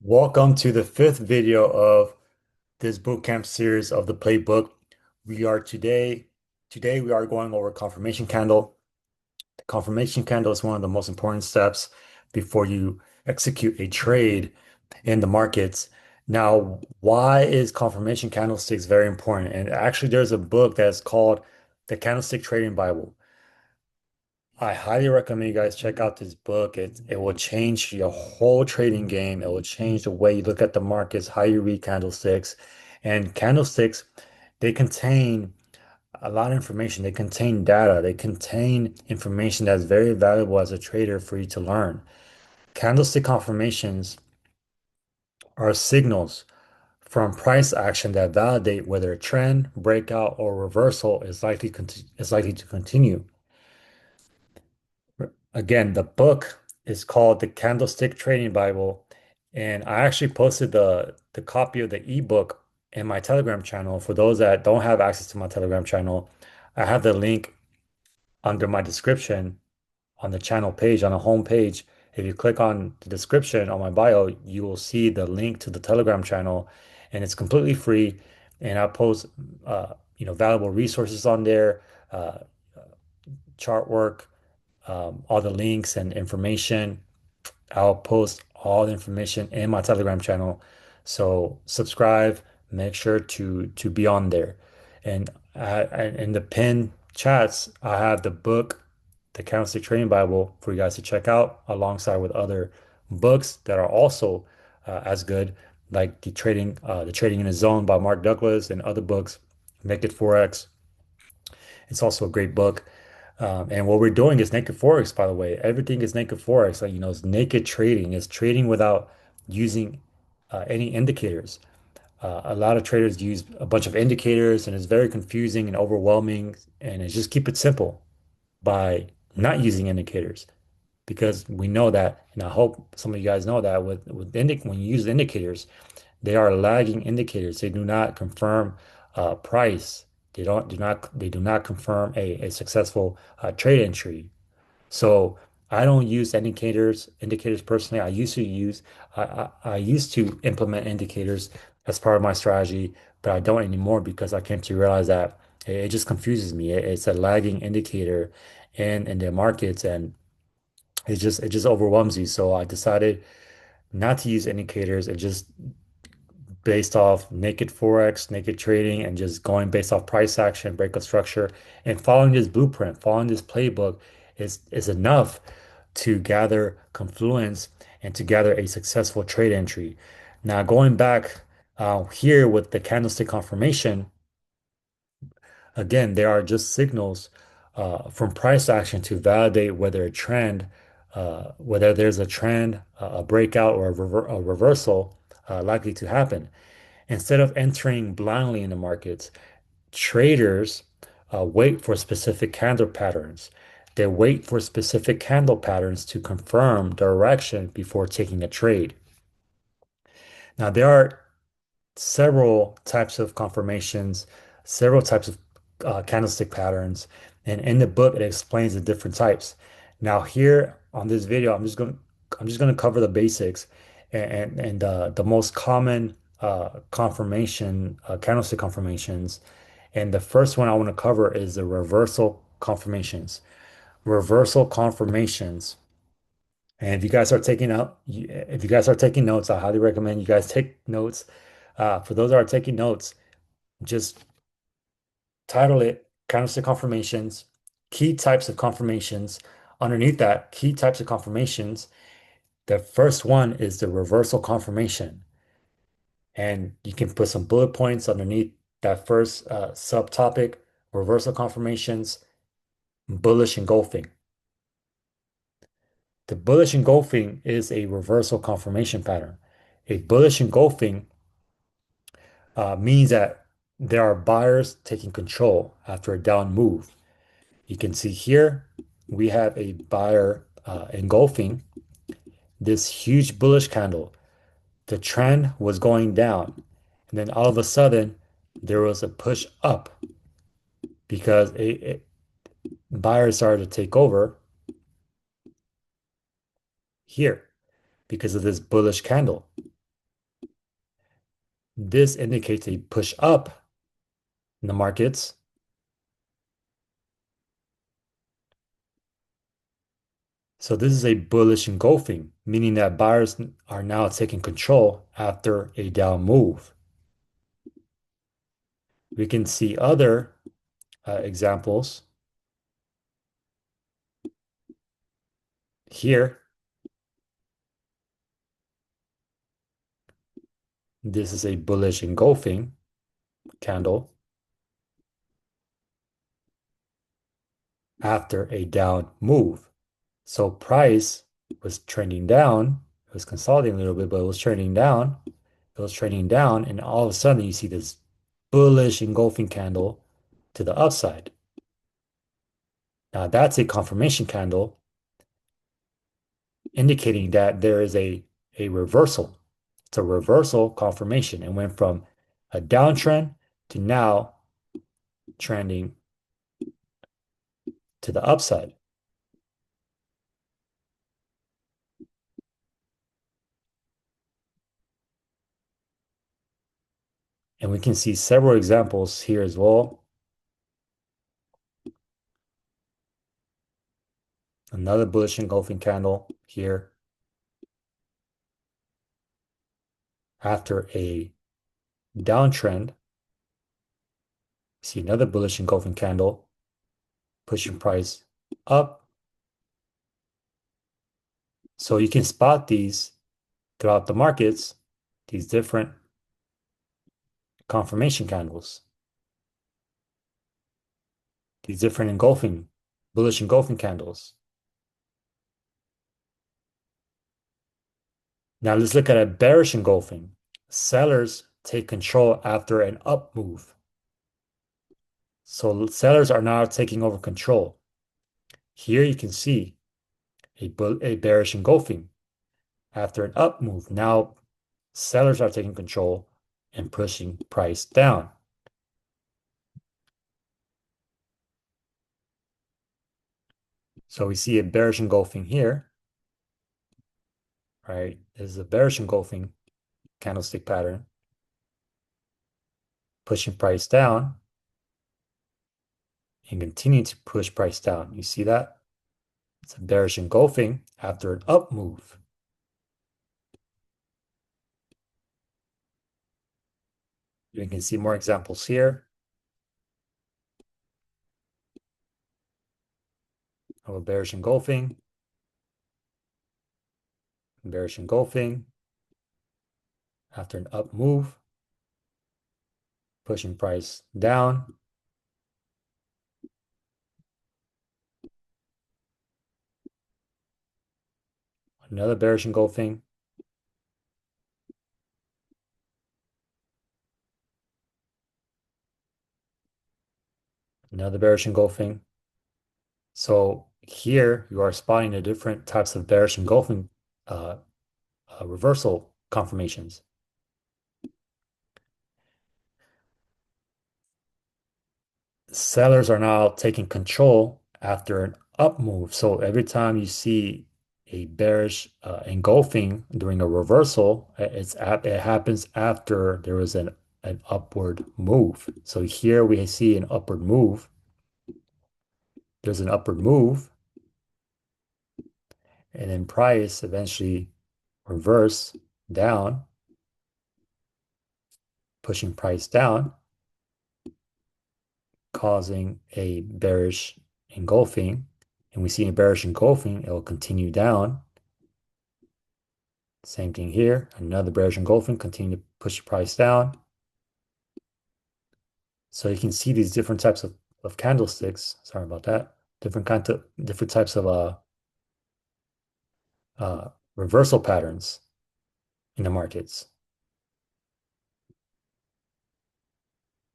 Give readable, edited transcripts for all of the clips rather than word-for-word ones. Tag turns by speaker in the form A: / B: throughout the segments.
A: Welcome to the fifth video of this bootcamp series of the Playbook. We are today we are going over confirmation candle. The confirmation candle is one of the most important steps before you execute a trade in the markets. Now, why is confirmation candlesticks very important? And actually, there's a book that's called The Candlestick Trading Bible. I highly recommend you guys check out this book. It will change your whole trading game. It will change the way you look at the markets, how you read candlesticks. And candlesticks, they contain a lot of information. They contain data. They contain information that's very valuable as a trader for you to learn. Candlestick confirmations are signals from price action that validate whether a trend, breakout, or reversal is likely to continue. Again, the book is called The Candlestick Trading Bible, and I actually posted the copy of the ebook in my Telegram channel. For those that don't have access to my Telegram channel, I have the link under my description on the channel page, on the home page. If you click on the description on my bio, you will see the link to the Telegram channel, and it's completely free. And I post, valuable resources on there, uh, chart work, all the links and information. I'll post all the information in my Telegram channel. So subscribe, make sure to be on there. And in the pinned chats, I have the book, the Candlestick Trading Bible, for you guys to check out, alongside with other books that are also as good, like the Trading in a Zone by Mark Douglas, and other books, Naked Forex. It's also a great book. And what we're doing is naked forex, by the way. Everything is naked forex. Like, it's naked trading. It's trading without using any indicators. A lot of traders use a bunch of indicators, and it's very confusing and overwhelming. And it's just keep it simple by not using indicators, because we know that, and I hope some of you guys know that when you use indicators, they are lagging indicators. They do not confirm price. They do not confirm a successful trade entry. So I don't use indicators personally. I used to implement indicators as part of my strategy, but I don't anymore because I came to realize that it just confuses me. It's a lagging indicator in the markets, and it just overwhelms you. So I decided not to use indicators and just based off naked forex, naked trading, and just going based off price action, breakup structure, and following this blueprint, following this playbook is enough to gather confluence and to gather a successful trade entry. Now, going back here with the candlestick confirmation, again, there are just signals from price action to validate whether whether there's a trend, a breakout, or a reversal likely to happen. Instead of entering blindly in the markets, traders wait for specific candle patterns. They wait for specific candle patterns to confirm direction before taking a trade. Now, there are several types of confirmations, several types of candlestick patterns, and in the book it explains the different types. Now, here on this video, I'm just gonna cover the basics and the most common candlestick confirmations. And the first one I want to cover is the reversal confirmations. Reversal confirmations. And if you guys are taking notes, I highly recommend you guys take notes. For those that are taking notes, just title it Candlestick Confirmations, Key Types of Confirmations. Underneath that, Key Types of Confirmations, the first one is the reversal confirmation. And you can put some bullet points underneath that first subtopic: reversal confirmations, bullish engulfing. The bullish engulfing is a reversal confirmation pattern. A bullish engulfing means that there are buyers taking control after a down move. You can see here we have a buyer engulfing this huge bullish candle. The trend was going down, and then all of a sudden there was a push up because buyers started to take over here because of this bullish candle. This indicates a push up in the markets. So this is a bullish engulfing, meaning that buyers are now taking control after a down move. We can see other examples here. This is a bullish engulfing candle after a down move. So price was trending down. It was consolidating a little bit, but it was trending down. It was trending down, and all of a sudden you see this bullish engulfing candle to the upside. Now that's a confirmation candle indicating that there is a reversal. It's a reversal confirmation and went from a downtrend to now trending to the upside. And we can see several examples here as well. Another bullish engulfing candle here after a downtrend. See another bullish engulfing candle pushing price up. So you can spot these throughout the markets, these different confirmation candles, these different engulfing, bullish engulfing candles. Now let's look at a bearish engulfing. Sellers take control after an up move. So sellers are now taking over control. Here you can see a bearish engulfing after an up move. Now sellers are taking control and pushing price down. So we see a bearish engulfing here, right? This is a bearish engulfing candlestick pattern, pushing price down and continue to push price down. You see that? It's a bearish engulfing after an up move. You can see more examples here of a bearish engulfing after an up move, pushing price down. Another bearish engulfing. Another bearish engulfing. So here you are spotting the different types of bearish engulfing reversal confirmations. Sellers are now taking control after an up move. So every time you see a bearish engulfing during a reversal, it happens after there is an upward move. So here we see an upward move. There's an upward move, and then price eventually reverse down, pushing price down, causing a bearish engulfing. And we see a bearish engulfing, it will continue down. Same thing here, another bearish engulfing, continue to push the price down. So you can see these different types of candlesticks. Sorry about that. Different types of reversal patterns in the markets.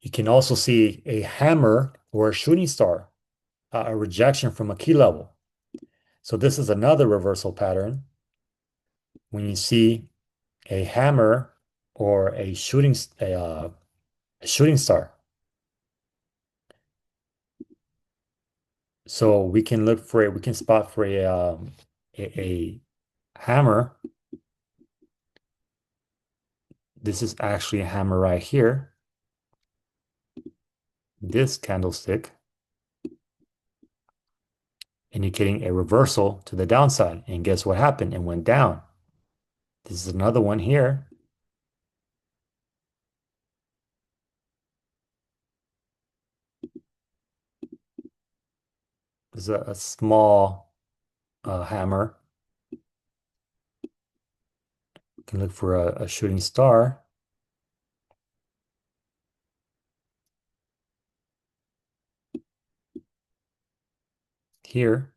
A: You can also see a hammer or a shooting star, a rejection from a key level. So this is another reversal pattern. When you see a hammer or a shooting star. So we can look for it. We can spot for a hammer This is actually a hammer right here. This candlestick indicating a reversal to the downside. And guess what happened? It went down. This is another one here. This is a small hammer. You can look for a shooting star. Here,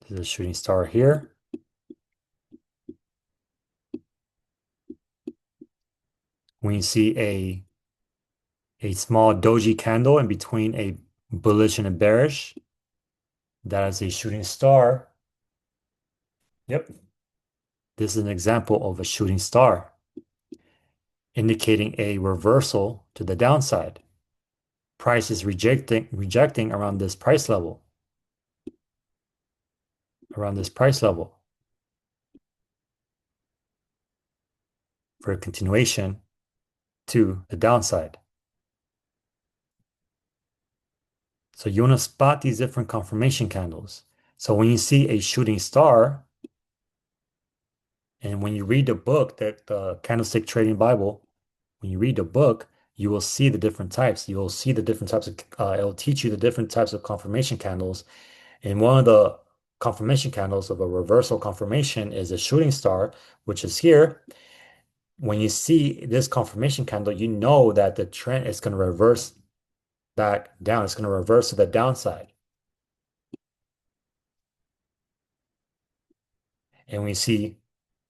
A: there's a shooting star here. When you see a small doji candle in between a bullish and a bearish, that is a shooting star. Yep. This is an example of a shooting star, indicating a reversal to the downside. Price is rejecting around this price level for a continuation to the downside. So you want to spot these different confirmation candles. So when you see a shooting star, and when you read the book, that the Candlestick Trading Bible, when you read the book, you will see the different types. You will see the different types of, it'll teach you the different types of confirmation candles. And one of the confirmation candles of a reversal confirmation is a shooting star, which is here. When you see this confirmation candle, you know that the trend is going to reverse back down. It's going to reverse to the downside. And we see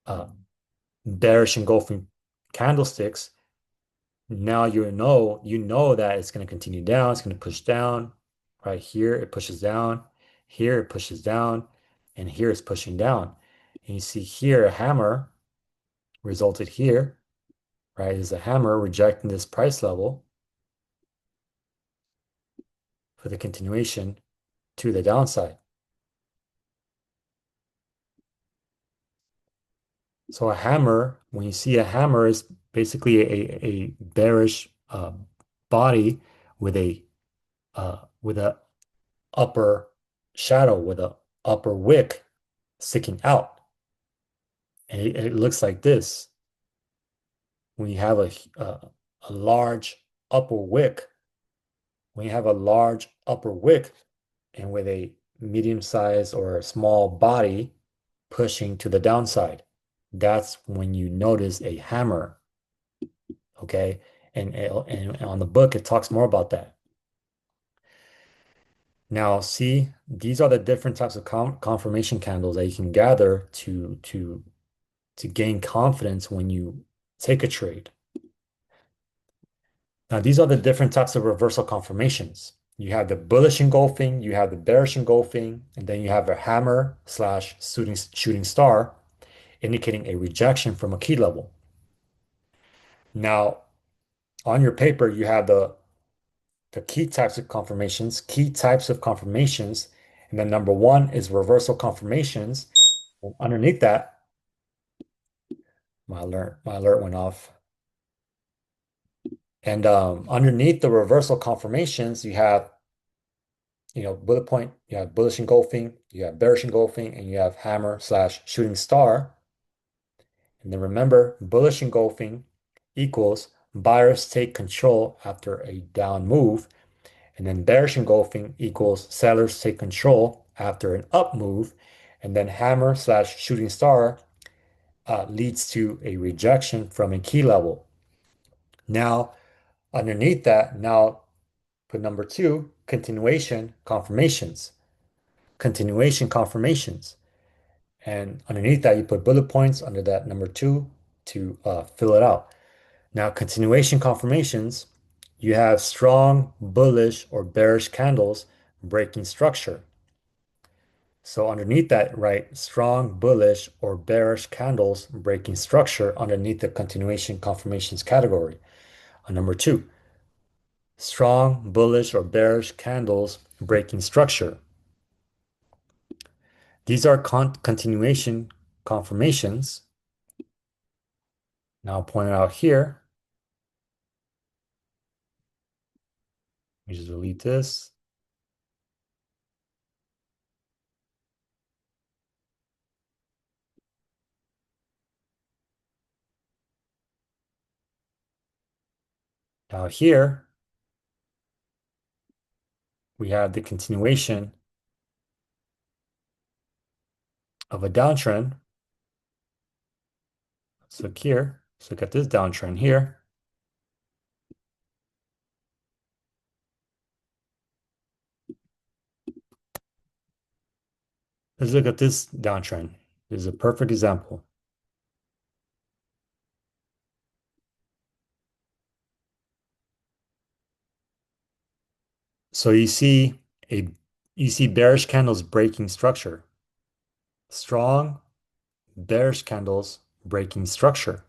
A: uh, bearish engulfing candlesticks. Now you know that it's going to continue down. It's going to push down. Right here, it pushes down. Here, it pushes down. And here, it's pushing down. And you see here a hammer resulted here, right? Is a hammer rejecting this price level for the continuation to the downside. So a hammer, when you see a hammer, is basically a bearish body with a upper shadow, with a upper wick sticking out. And it looks like this. When you have a large upper wick, when you have a large upper wick and with a medium size or a small body pushing to the downside, that's when you notice a hammer. Okay. And on the book, it talks more about that. Now, see, these are the different types of confirmation candles that you can gather to gain confidence when you take a trade. Now, these are the different types of reversal confirmations. You have the bullish engulfing, you have the bearish engulfing, and then you have a hammer slash shooting star, indicating a rejection from a key level. Now, on your paper, you have the key types of confirmations, and then number one is reversal confirmations. And underneath that, my alert went off. And underneath the reversal confirmations, you have, bullet point, you have bullish engulfing, you have bearish engulfing, and you have hammer slash shooting star. And then remember, bullish engulfing equals buyers take control after a down move. And then bearish engulfing equals sellers take control after an up move. And then hammer slash shooting star leads to a rejection from a key level. Now, underneath that, now put number two, continuation confirmations. Continuation confirmations. And underneath that, you put bullet points under that number two to fill it out. Now, continuation confirmations, you have strong bullish or bearish candles breaking structure. So underneath that, write strong bullish or bearish candles breaking structure underneath the continuation confirmations category. On number two, strong bullish or bearish candles breaking structure. These are continuation confirmations. Now I'll point it out here. Let me just delete this. Now here, we have the continuation of a downtrend. Let's look here. Let's look at this downtrend here. Let's look at this downtrend. This is a perfect example. So a you see bearish candles breaking structure. Strong bearish candles breaking structure.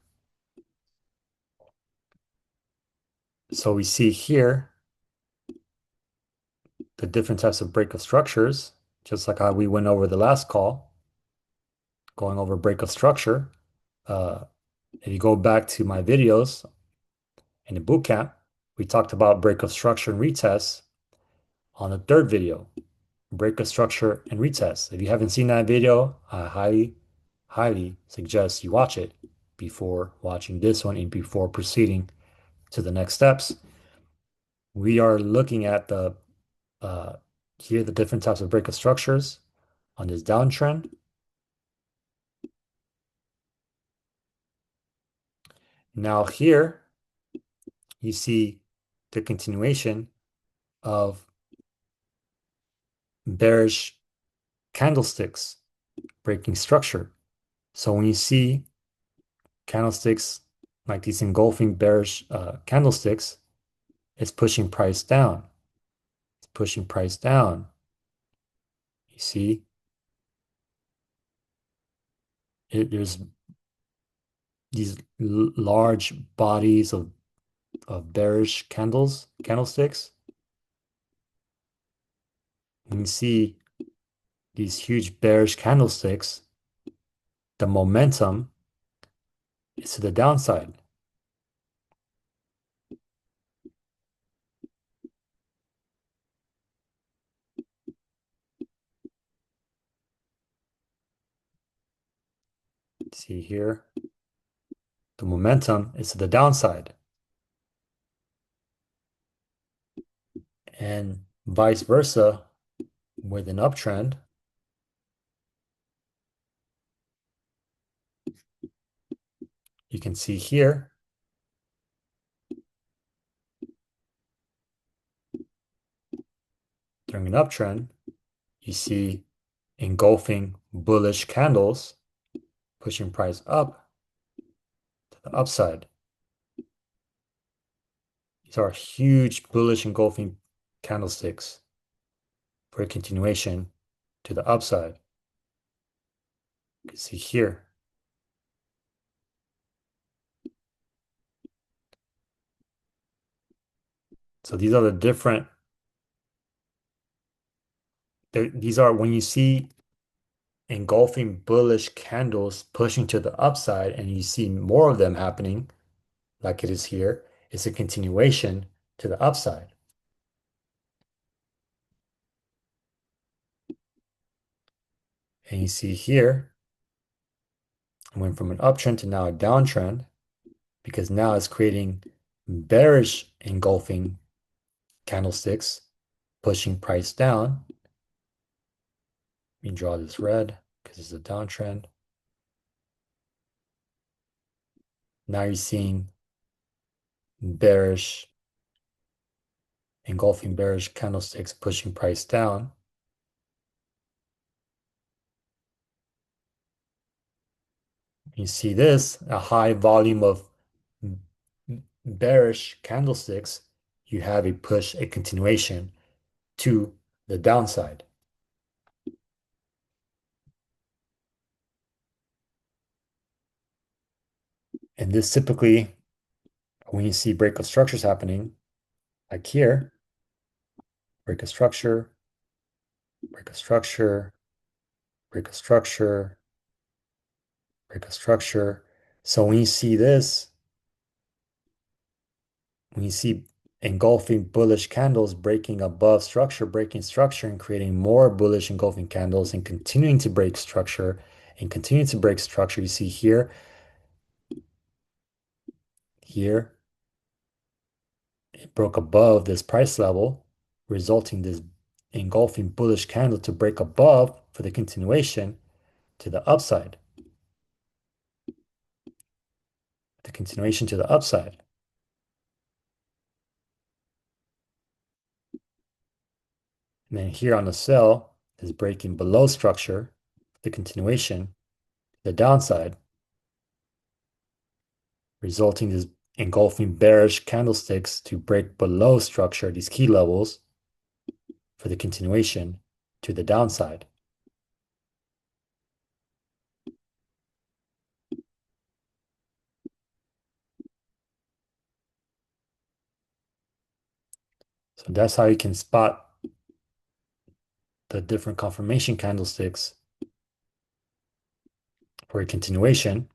A: So we see here the different types of break of structures, just like how we went over the last call, going over break of structure. Uh, if you go back to my videos in the bootcamp, we talked about break of structure and retest on the third video, break of structure and retest. If you haven't seen that video, I highly suggest you watch it before watching this one and before proceeding to the next steps. We are looking at uh, here the different types of break of structures on this downtrend. Now here you see the continuation of bearish candlesticks breaking structure. So when you see candlesticks like these engulfing bearish candlesticks, it's pushing price down. It's pushing price down. You see, there's these large bodies of bearish candlesticks. When you see these huge bearish candlesticks, the momentum is to the downside. See here, the momentum is to the downside. And vice versa with an uptrend. You can see here during an uptrend, you see engulfing bullish candles pushing price up to the upside. These are huge bullish engulfing candlesticks for a continuation to the upside. You can see here. So these are the different, these are when you see engulfing bullish candles pushing to the upside and you see more of them happening, like it is here, it's a continuation to the upside. And you see here, I went from an uptrend to now a downtrend because now it's creating bearish engulfing candlesticks, pushing price down. Let me draw this red because it's a downtrend. Now you're seeing bearish, engulfing bearish candlesticks pushing price down. You see this, a high volume of bearish candlesticks, you have a push, a continuation to the downside. And this typically, when you see break of structures happening, like here, break of structure, break of structure, break of structure, break a structure. So when you see this, when you see engulfing bullish candles breaking above structure, breaking structure and creating more bullish engulfing candles and continuing to break structure and continue to break structure, you see here, here, it broke above this price level, resulting this engulfing bullish candle to break above for the continuation to the upside, the continuation to the upside. And then here on the sell is breaking below structure, the continuation, the downside, resulting in engulfing bearish candlesticks to break below structure, these key levels, for the continuation to the downside. So that's how you can spot the different confirmation candlesticks for a continuation.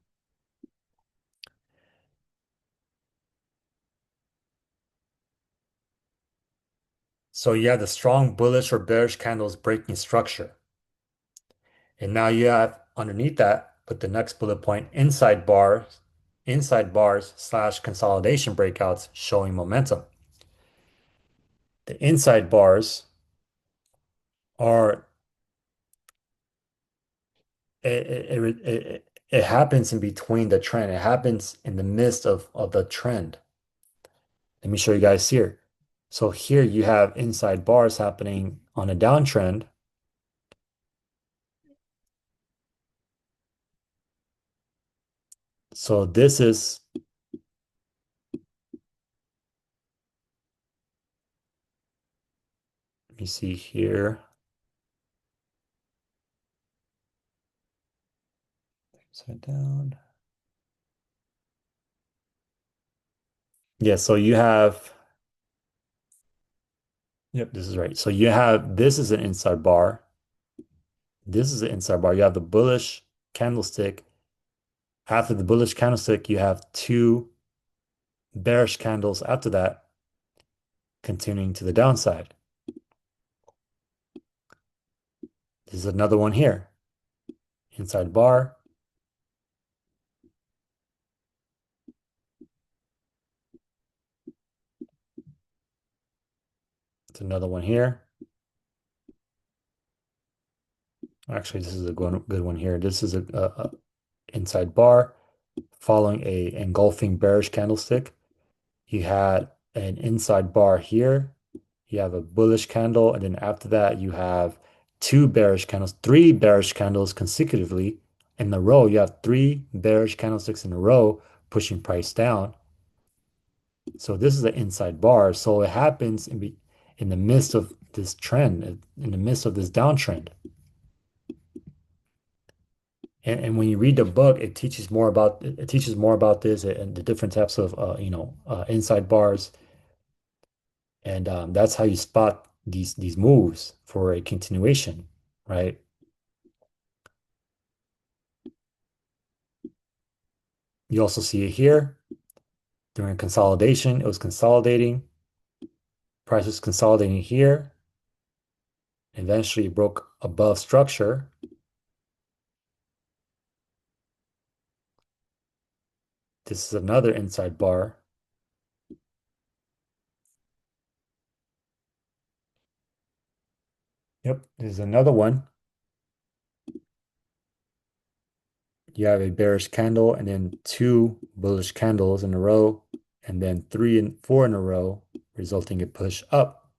A: So you have the strong bullish or bearish candles breaking structure. And now you have underneath that, put the next bullet point, inside bars slash consolidation breakouts showing momentum. The inside bars are, it happens in between the trend. It happens in the midst of the trend. Let me show you guys here. So here you have inside bars happening on a downtrend. So this is, let me see here. Upside down. Yeah, so you have, yep, this is right. So you have, this is an inside bar. This is an inside bar. You have the bullish candlestick. After the bullish candlestick, you have two bearish candles after that, continuing to the downside. This is another one here. Inside bar. It's another one here. Actually, this is a good one here. This is a inside bar following a engulfing bearish candlestick. You had an inside bar here. You have a bullish candle, and then after that, you have two bearish candles, three bearish candles consecutively in a row. You have three bearish candlesticks in a row pushing price down. So this is an inside bar. So it happens in the midst of this trend, in the midst of this downtrend. And when you read the book, it teaches more about this and the different types of inside bars, and that's how you spot these moves for a continuation, right? You also see it here during consolidation. It was consolidating. Price was consolidating here. Eventually, it broke above structure. This is another inside bar. Yep, this is another one. You have a bearish candle and then two bullish candles in a row, and then 3 and 4 in a row, resulting in push up.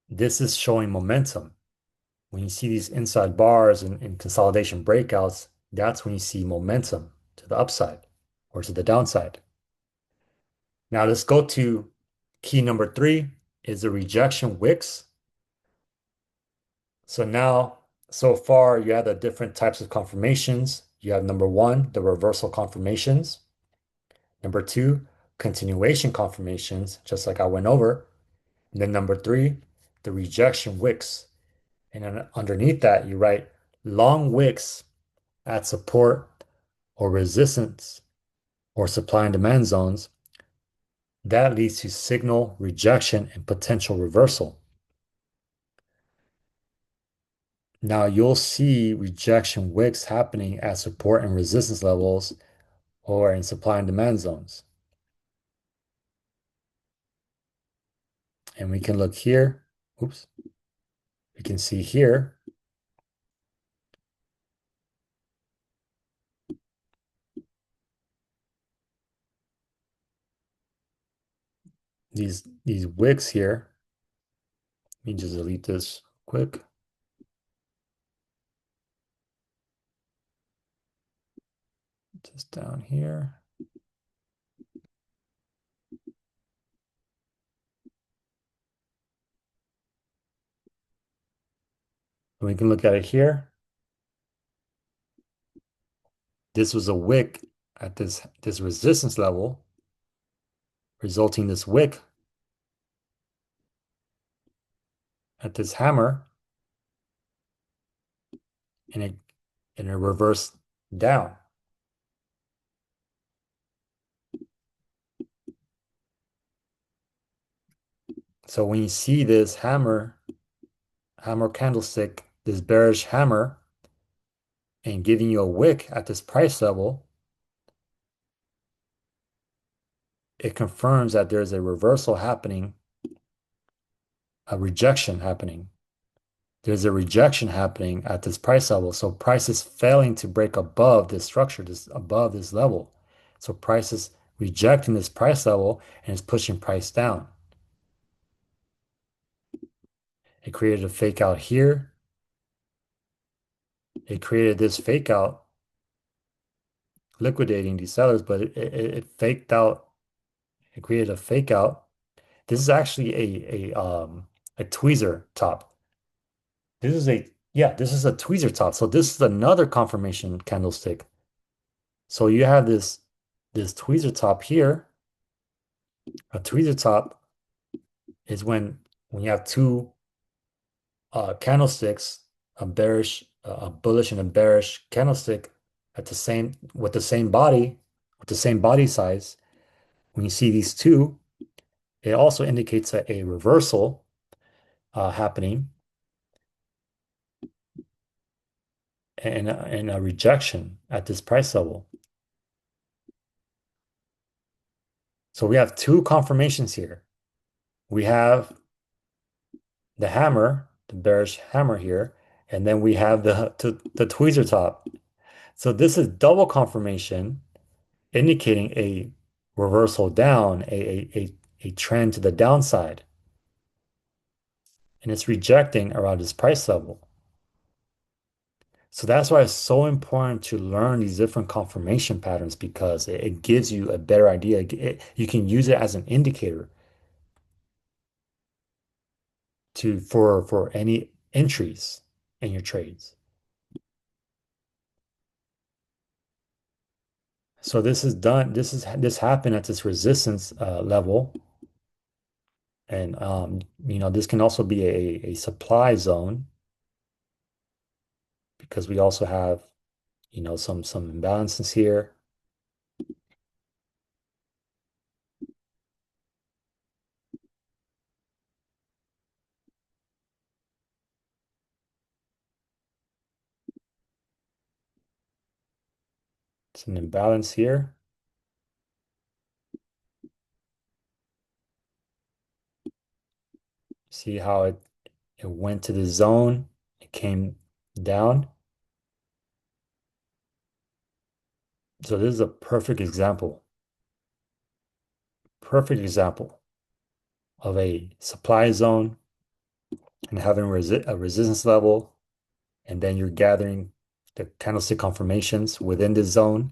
A: This is showing momentum. When you see these inside bars and consolidation breakouts, that's when you see momentum to the upside or to the downside. Now let's go to key number 3 is the rejection wicks. So now, so far, you have the different types of confirmations. You have number 1, the reversal confirmations. Number 2, continuation confirmations, just like I went over. And then number 3, the rejection wicks. And then underneath that, you write long wicks at support or resistance or supply and demand zones. That leads to signal rejection and potential reversal. Now you'll see rejection wicks happening at support and resistance levels or in supply and demand zones. And we can look here. Oops. We can see here these wicks here. Let me just delete this quick. Just down here. And we can look at it here. This was a wick at this resistance level, resulting in this wick at this hammer, and it reversed down. So when you see this hammer candlestick, this bearish hammer, and giving you a wick at this price level, it confirms that there's a reversal happening, a rejection happening. There's a rejection happening at this price level. So price is failing to break above this structure, above this level. So price is rejecting this price level and is pushing price down. It created a fake out here. It created this fake out, liquidating these sellers, but it faked out. It created a fake out. This is actually a tweezer top. This is this is a tweezer top. So this is another confirmation candlestick. So you have this tweezer top here. A tweezer top is when you have two candlesticks, a bullish and a bearish candlestick at the same with the same body, with the same body size. When you see these two, it also indicates a reversal happening and a rejection at this price level. So we have two confirmations here. We have the hammer, the bearish hammer here, and then we have the tweezer top. So this is double confirmation indicating a reversal down, a trend to the downside. And it's rejecting around this price level. So that's why it's so important to learn these different confirmation patterns because it gives you a better idea. You can use it as an indicator for any entries in your trades. So this is done. This happened at this resistance level, and this can also be a supply zone because we also have some imbalances here. It's an imbalance here. See how it went to the zone, it came down. So this is a perfect example of a supply zone and having a resistance level, and then you're gathering the candlestick confirmations within this zone.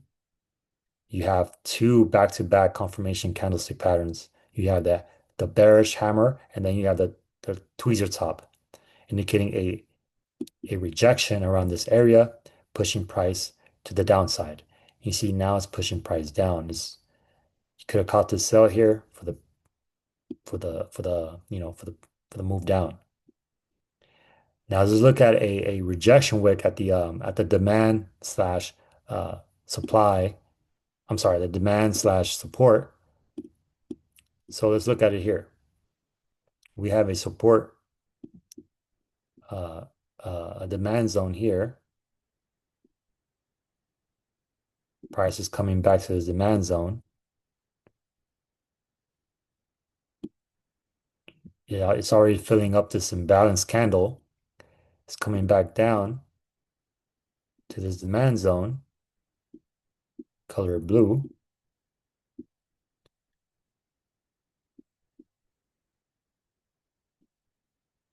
A: You have two back-to-back confirmation candlestick patterns. You have the bearish hammer, and then you have the tweezer top, indicating a rejection around this area, pushing price to the downside. You see now it's pushing price down. You could have caught this sell here for the move down. Now let's look at a rejection wick at the demand slash supply. I'm sorry, the demand slash support. So let's look at it here. We have a support, uh, a demand zone here. Price is coming back to the demand zone. Yeah, it's already filling up this imbalanced candle. It's coming back down to this demand zone, color blue.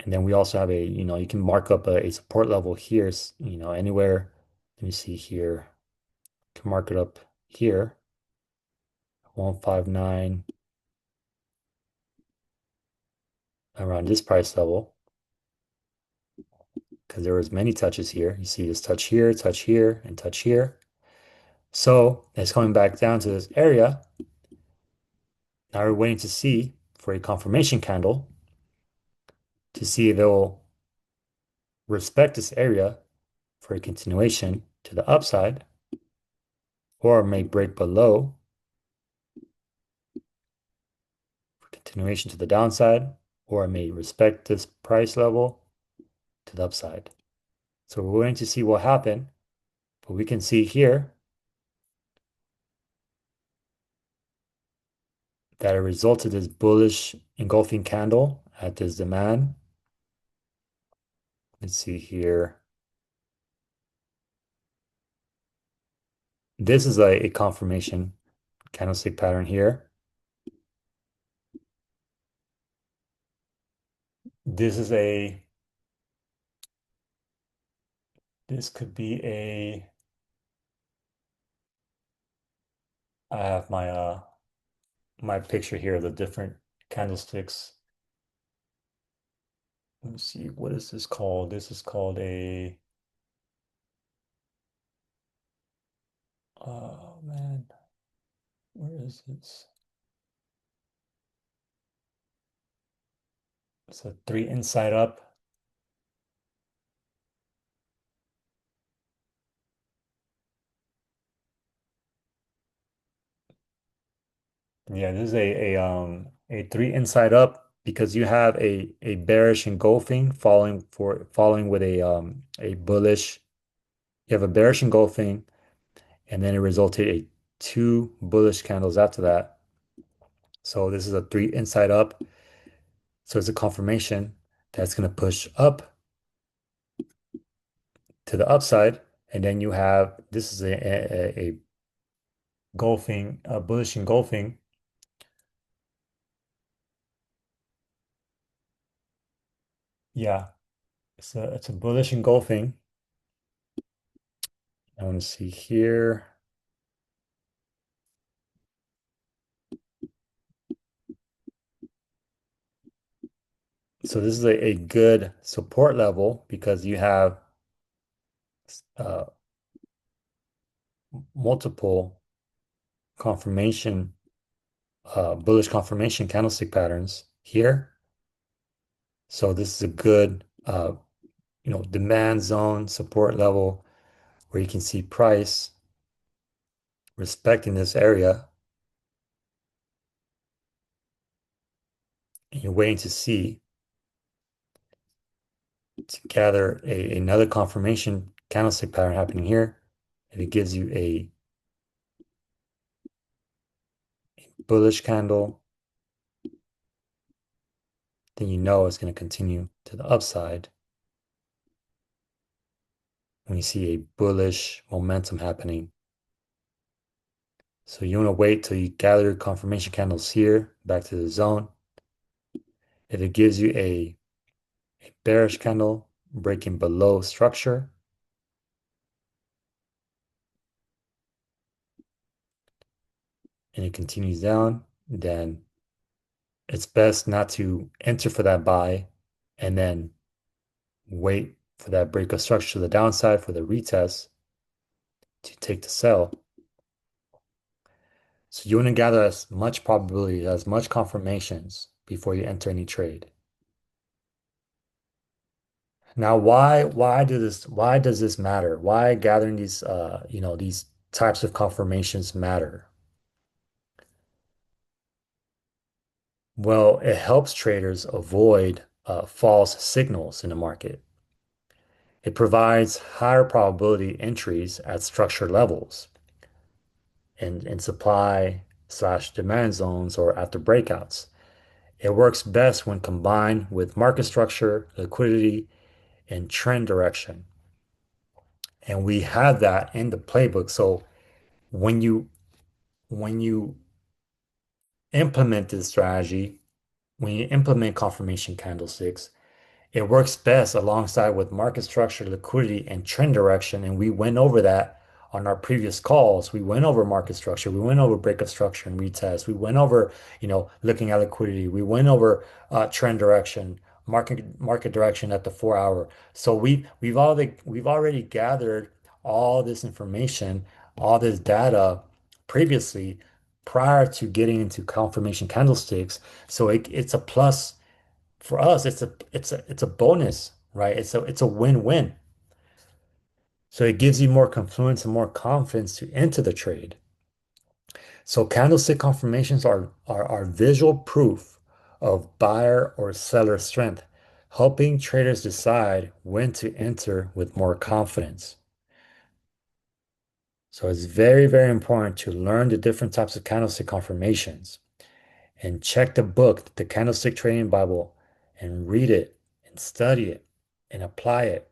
A: And then we also have you can mark up a support level here, anywhere. Let me see here. You can mark it up here, 159, around this price level, because there was many touches here. You see this touch here, and touch here. So it's coming back down to this area. Now we're waiting to see for a confirmation candle to see if it will respect this area for a continuation to the upside, or may break below for continuation to the downside, or it may respect this price level to the upside. So we're waiting to see what happened, but we can see here that it resulted this bullish engulfing candle at this demand. Let's see here. This is a confirmation candlestick pattern here. This is this could be I have my picture here of the different candlesticks. Let me see, what is this called? This is called oh man, where is this? It's a three inside up. Yeah, this is a three inside up because you have a bearish engulfing following with a bullish. You have a bearish engulfing, and then it resulted a two bullish candles after that. So this is a three inside up. So it's a confirmation that's going to push up to the upside, and then you have this is a engulfing, a bullish engulfing. Yeah, it's a bullish engulfing. I want to see here. So this is a good support level because you have uh, multiple confirmation, bullish confirmation candlestick patterns here. So this is a good, demand zone support level where you can see price respecting this area, and you're waiting to see to gather another confirmation candlestick pattern happening here. If it gives you a bullish candle, then you know it's going to continue to the upside. When you see a bullish momentum happening. So you want to wait till you gather confirmation candles here back to the zone. If it gives you a bearish candle breaking below structure, and it continues down, then it's best not to enter for that buy and then wait for that break of structure to the downside for the retest to take the sell. So you want to gather as much probability, as much confirmations before you enter any trade. Now, why does this matter? Why gathering these these types of confirmations matter? Well, it helps traders avoid false signals in the market. It provides higher probability entries at structure levels in supply slash demand zones or after breakouts. It works best when combined with market structure, liquidity, and trend direction. And we have that in the playbook. So when you implement this strategy, when you implement confirmation candlesticks, it works best alongside with market structure, liquidity, and trend direction. And we went over that on our previous calls. We went over market structure. We went over breakup structure and retest. We went over, looking at liquidity. We went over trend direction, market direction at the 4 hour. So we've already gathered all this information, all this data previously prior to getting into confirmation candlesticks. So it's a plus for us. It's a bonus, right? It's a win-win. So it gives you more confluence and more confidence to enter the trade. So candlestick confirmations are visual proof of buyer or seller strength, helping traders decide when to enter with more confidence. So it's very, very important to learn the different types of candlestick confirmations and check the book, the Candlestick Trading Bible, and read it and study it and apply it.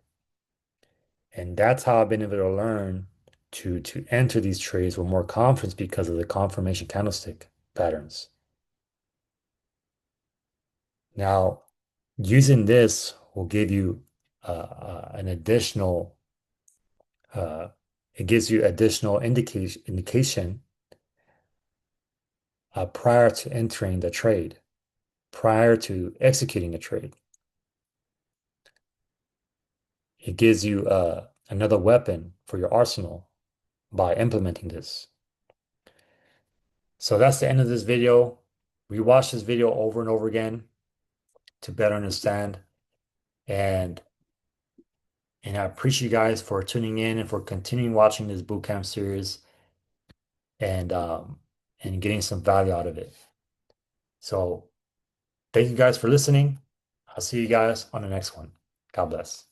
A: And that's how I've been able to learn to enter these trades with more confidence because of the confirmation candlestick patterns. Now, using this will give you an additional uh, it gives you additional indication prior to entering the trade, prior to executing a trade. It gives you another weapon for your arsenal by implementing this. So that's the end of this video. We watch this video over and over again to better understand. And and I appreciate you guys for tuning in and for continuing watching this bootcamp series and and getting some value out of it. So thank you guys for listening. I'll see you guys on the next one. God bless.